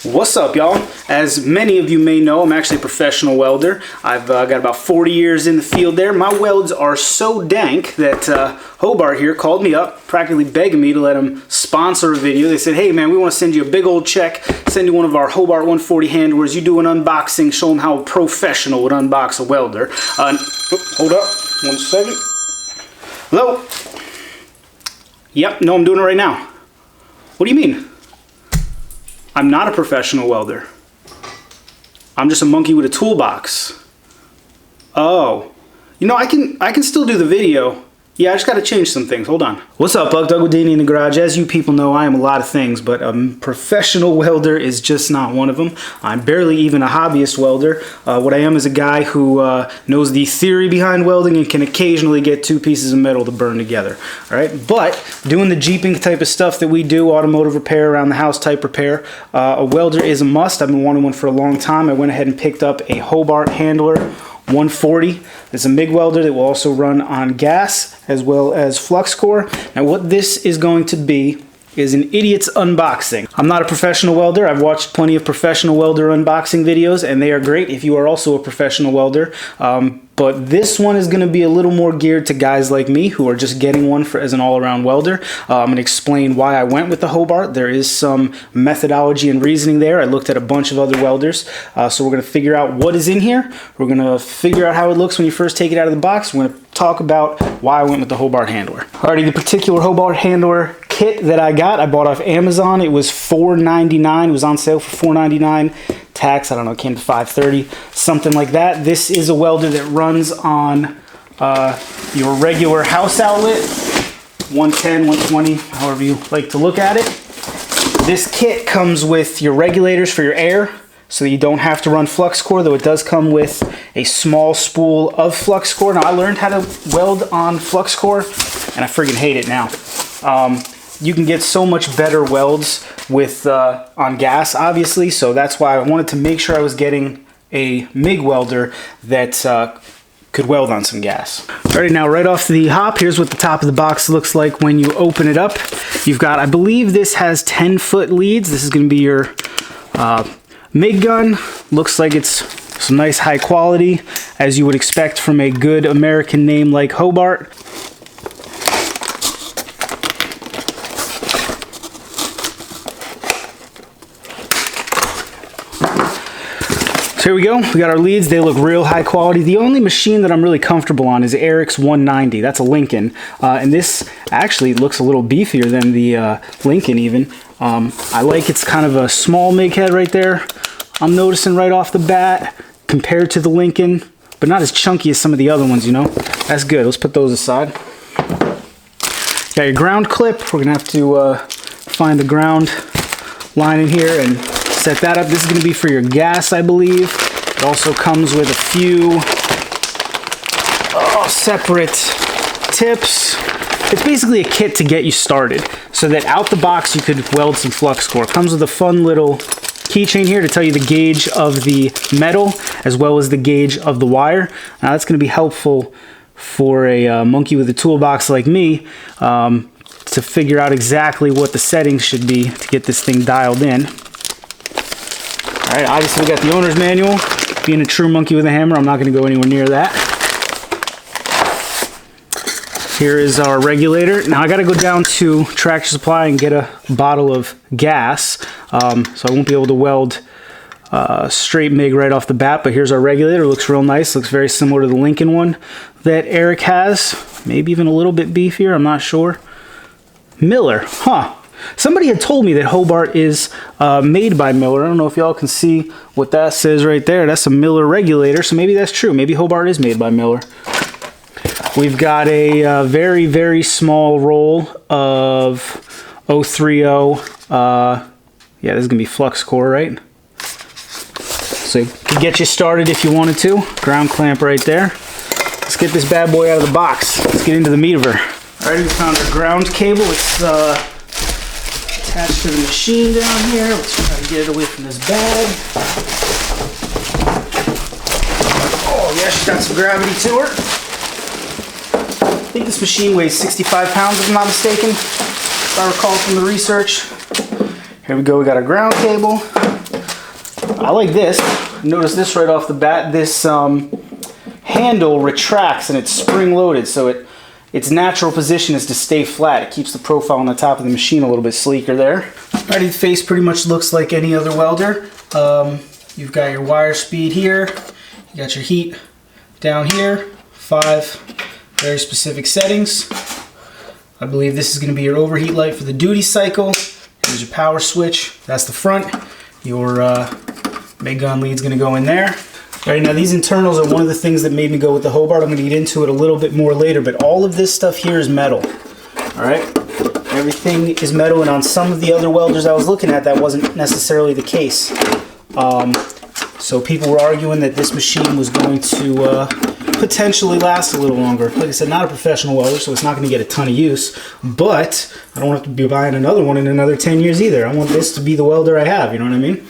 What's up, y'all? As many of you may know, I'm actually a professional welder. I've got about 40 years in the field there. My welds are so dank that Hobart here called me up, practically begging me to let him sponsor a video. They said, hey man, we want to send you a big old check, send you one of our Hobart 140 handlers, you do an unboxing, show them how a professional would unbox a welder. Hold up, 1 second. Hello? Yep, no, I'm doing it right now. What do you mean? I'm not a professional welder. I'm just a monkey with a toolbox. Oh. You know, I can still do the video. Yeah, I just gotta change some things. Hold on. What's up, Doug with D&E Garage. As you people know, I am a lot of things, but a professional welder is just not one of them. I'm barely even a hobbyist welder. What I am is a guy who knows the theory behind welding and can occasionally get two pieces of metal to burn together. All right, but doing the jeeping type of stuff that we do, automotive repair, around the house type repair, a welder is a must. I've been wanting one for a long time. I went ahead and picked up a Hobart Handler 140. It's a MIG welder that will also run on gas as well as flux core. Now what this is going to be is an idiot's unboxing. I'm not a professional welder. I've watched plenty of professional welder unboxing videos and they are great if you are also a professional welder. But this one is going to be a little more geared to guys like me who are just getting one as an all-around welder. I'm going to explain why I went with the Hobart. There is some methodology and reasoning there. I looked at a bunch of other welders. So we're going to figure out what is in here. We're going to figure out how it looks when you first take it out of the box. We're going to talk about why I went with the Hobart Handler. Alrighty, the particular Hobart Handler kit that I got, I bought off Amazon. It was $4.99. It was on sale for $4.99. Tax, I don't know, it came to $5.30, something like that. This is a welder that runs on your regular house outlet, 110, 120, however you like to look at it. This kit comes with your regulators for your air, so that you don't have to run flux core, though it does come with a small spool of flux core. Now, I learned how to weld on flux core, and I friggin' hate it now. You can get so much better welds with on gas, obviously, so that's why I wanted to make sure I was getting a MIG welder that could weld on some gas. Alright, now right off the hop, here's what the top of the box looks like when you open it up. You've got, I believe this has 10-foot leads. This is going to be your MIG gun. Looks like it's some nice high quality, as you would expect from a good American name like Hobart. So here we go, we got our leads. They look real high quality. The only machine that I'm really comfortable on is Eric's 190. That's a Lincoln. And this actually looks a little beefier than the Lincoln even. I like it's kind of a small MIG head right there. I'm noticing right off the bat compared to the Lincoln, but not as chunky as some of the other ones, you know. That's good. Let's put those aside. Got your ground clip. We're gonna have to find the ground line in here and set that up. This is going to be for your gas, I believe. It also comes with a few separate tips. It's basically a kit to get you started so that out the box you could weld some flux core. It comes with a fun little keychain here to tell you the gauge of the metal as well as the gauge of the wire. Now that's going to be helpful for a monkey with a toolbox like me to figure out exactly what the settings should be to get this thing dialed in. Alright, obviously we got the owner's manual. Being a true monkey with a hammer, I'm not going to go anywhere near that. Here is our regulator. Now I got to go down to Tractor Supply and get a bottle of gas. So I won't be able to weld straight MIG right off the bat, but here's our regulator. It looks real nice. Looks very similar to the Lincoln one that Eric has. Maybe even a little bit beefier, I'm not sure. Miller, huh. Somebody had told me that Hobart is made by Miller. I don't know if y'all can see what that says right there. That's a Miller regulator, so maybe that's true. Maybe Hobart is made by Miller. We've got a very, very small roll of 030. Yeah, this is going to be flux core, right? So it could get you started if you wanted to. Ground clamp right there. Let's get this bad boy out of the box. Let's get into the meat of her. Alright, we found our ground cable. It's attached to the machine down here. Let's try to get it away from this bag. Oh yeah, she's got some gravity to her. I think this machine weighs 65 pounds if I'm not mistaken, if I recall from the research. Here we go, we got our ground cable. I like this. Notice this right off the bat. This handle retracts and it's spring-loaded, so its natural position is to stay flat. It keeps the profile on the top of the machine a little bit sleeker there. Alrighty, the face pretty much looks like any other welder. You've got your wire speed here. You got your heat down here. 5 very specific settings. I believe this is going to be your overheat light for the duty cycle. Here's your power switch. That's the front. Your MIG gun lead's going to go in there. All right, now these internals are one of the things that made me go with the Hobart. I'm going to get into it a little bit more later, but all of this stuff here is metal. All right, everything is metal, and on some of the other welders I was looking at, that wasn't necessarily the case. So people were arguing that this machine was going to potentially last a little longer. Like I said, not a professional welder, so it's not going to get a ton of use, but I don't have to be buying another one in another 10 years either. I want this to be the welder I have, you know what I mean?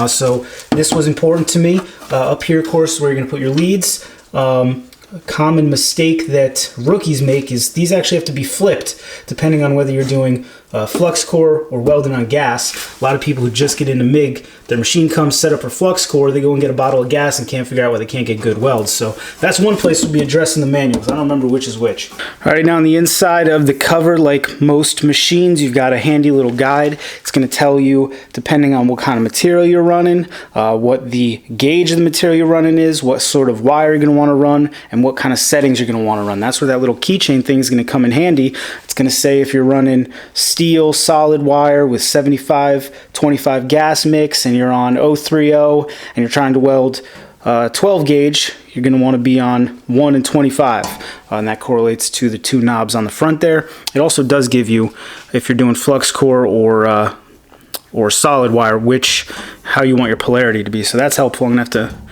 So this was important to me. Up here, of course, where you're going to put your leads. A common mistake that rookies make is these actually have to be flipped depending on whether you're doing flux core or welding on gas. A lot of people who just get into MIG, their machine comes set up for flux core, they go and get a bottle of gas and can't figure out why they can't get good welds. So that's one place we'll be addressing the manuals. I don't remember which is which. All right, now on the inside of the cover, like most machines, you've got a handy little guide. It's going to tell you, depending on what kind of material you're running, what the gauge of the material you're running is, what sort of wire you're going to want to run, and what kind of settings you're going to want to run. That's where that little keychain thing is going to come in handy. It's going to say if you're running steel solid wire with 75-25 gas mix and you're on 030 and you're trying to weld 12 gauge, you're going to want to be on 1 and 25, and that correlates to the 2 knobs on the front there. It also does give you, if you're doing flux core or solid wire, how you want your polarity to be. So that's helpful. I'm going to have to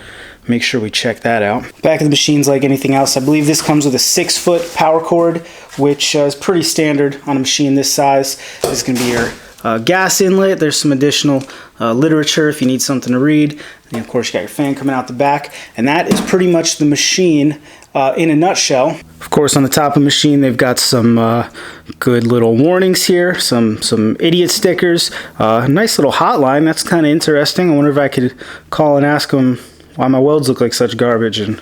make sure we check that out. Back of the machine's like anything else. I believe this comes with a 6-foot power cord, which is pretty standard on a machine this size. This is going to be your gas inlet. There's some additional literature if you need something to read. And of course you got your fan coming out the back. And that is pretty much the machine in a nutshell. Of course, on the top of the machine, they've got some good little warnings here, some idiot stickers, nice little hotline. That's kind of interesting. I wonder if I could call and ask them why my welds look like such garbage and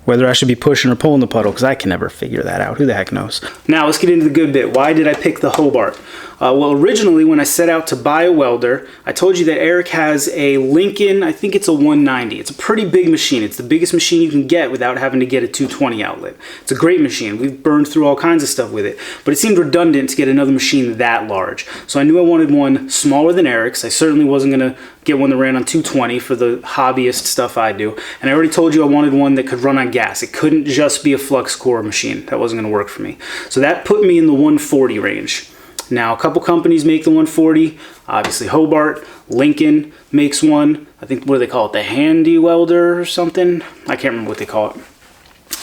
whether I should be pushing or pulling the puddle, because I can never figure that out. Who the heck knows? Now let's get into the good bit. Why did I pick the Hobart? Well, originally when I set out to buy a welder, I told you that Eric has a Lincoln, I think it's a 190. It's a pretty big machine. It's the biggest machine you can get without having to get a 220 outlet. It's a great machine. We've burned through all kinds of stuff with it, but it seemed redundant to get another machine that large. So I knew I wanted one smaller than Eric's. I certainly wasn't going to get one that ran on 220 for the hobbyist stuff I do. And I already told you I wanted one that could run on gas. It couldn't just be a flux core machine. That wasn't going to work for me. So that put me in the 140 range. Now, a couple companies make the 140. Obviously, Hobart, Lincoln makes one. I think, what do they call it? The Handy Welder or something? I can't remember what they call it.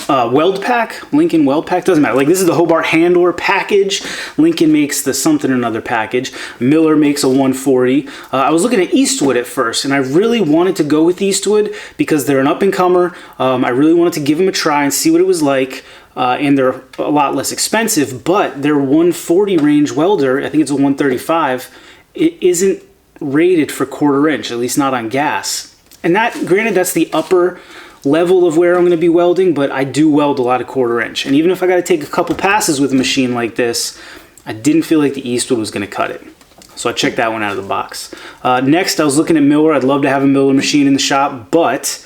Weld Pack, Lincoln Weld Pack, doesn't matter. Like, this is the Hobart Handler package. Lincoln makes the something or another package. Miller makes a 140. I was looking at Eastwood at first, and I really wanted to go with Eastwood because they're an up-and-comer. I really wanted to give them a try and see what it was like. And they're a lot less expensive, but their 140 range welder, I think it's a 135, it isn't rated for 1/4 inch, at least not on gas. And that, granted, that's the upper level of where I'm going to be welding, but I do weld a lot of 1/4 inch. And even if I got to take a couple passes with a machine like this, I didn't feel like the Eastwood was going to cut it. So I checked that one out of the box. Next, I was looking at Miller. I'd love to have a Miller machine in the shop, but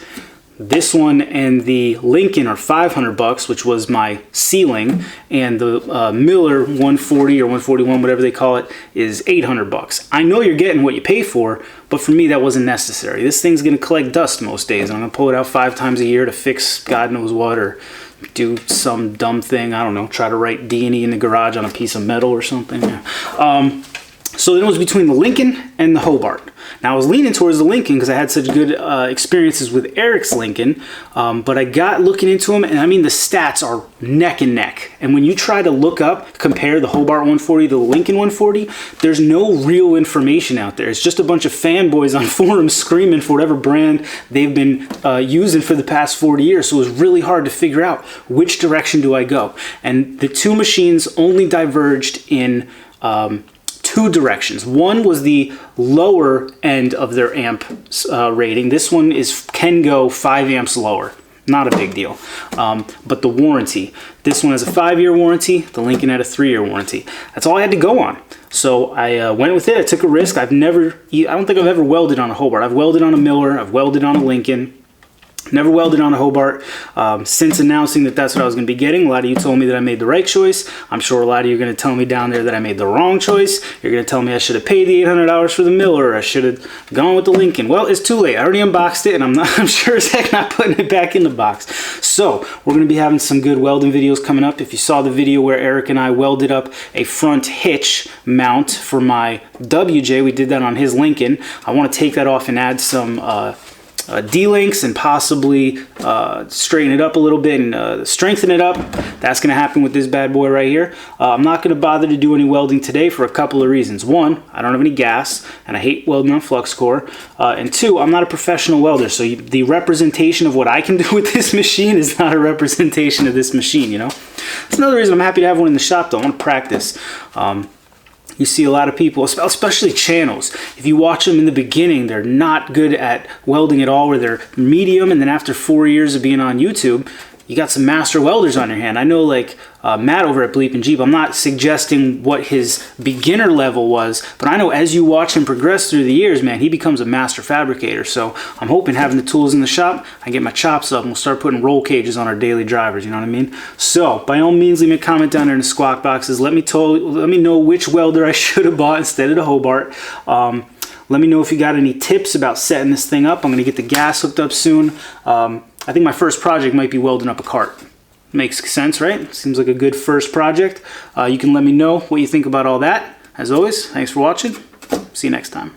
this one and the Lincoln are $500, which was my ceiling, and the Miller 140 or 141, whatever they call it, is $800. I know you're getting what you pay for, but for me that wasn't necessary. This thing's going to collect dust most days. I'm going to pull it out 5 times a year to fix God knows what, or do some dumb thing. I don't know, try to write D&E in the garage on a piece of metal or something. So then it was between the Lincoln and the Hobart. Now I was leaning towards the Lincoln because I had such good experiences with Eric's Lincoln, but I got looking into them, and I mean the stats are neck and neck. And when you try to compare the Hobart 140 to the Lincoln 140, there's no real information out there. It's just a bunch of fanboys on forums screaming for whatever brand they've been using for the past 40 years. So it was really hard to figure out which direction do I go. And the two machines only diverged in two directions. One was the lower end of their amp rating. This one can go 5 amps lower. Not a big deal. But the warranty. This one has a 5-year warranty. The Lincoln had a 3-year warranty. That's all I had to go on. So I went with it. I took a risk. I don't think I've ever welded on a Hobart. I've welded on a Miller. I've welded on a Lincoln. Never welded on a Hobart. Since announcing that that's what I was going to be getting, a lot of you told me that I made the right choice. I'm sure a lot of you are going to tell me down there that I made the wrong choice. You're going to tell me I should have paid the $800 for the Miller, or I should have gone with the Lincoln. Well, it's too late. I already unboxed it, and I'm sure as heck not putting it back in the box. So we're going to be having some good welding videos coming up. If you saw the video where Eric and I welded up a front hitch mount for my WJ, we did that on his Lincoln. I want to take that off and add some D-links and possibly straighten it up a little bit and strengthen it up. That's going to happen with this bad boy right here. I'm not going to bother to do any welding today for a couple of reasons. One, I don't have any gas, and I hate welding on flux core. And two, I'm not a professional welder, so the representation of what I can do with this machine is not a representation of this machine, you know? That's another reason I'm happy to have one in the shop, though. I want to practice. You see a lot of people, especially channels, if you watch them in the beginning, they're not good at welding at all, or they're medium, and then after 4 years of being on YouTube, you got some master welders on your hand. I know, like Matt over at Bleep and Jeep, I'm not suggesting what his beginner level was, but I know as you watch him progress through the years, man, he becomes a master fabricator. So I'm hoping having the tools in the shop, I get my chops up and we'll start putting roll cages on our daily drivers, you know what I mean? So by all means, leave me a comment down there in the squawk boxes. Let me know which welder I should have bought instead of the Hobart. Let me know if you got any tips about setting this thing up. I'm going to get the gas hooked up soon. I think my first project might be welding up a cart. Makes sense, right? Seems like a good first project. You can let me know what you think about all that. As always, thanks for watching. See you next time.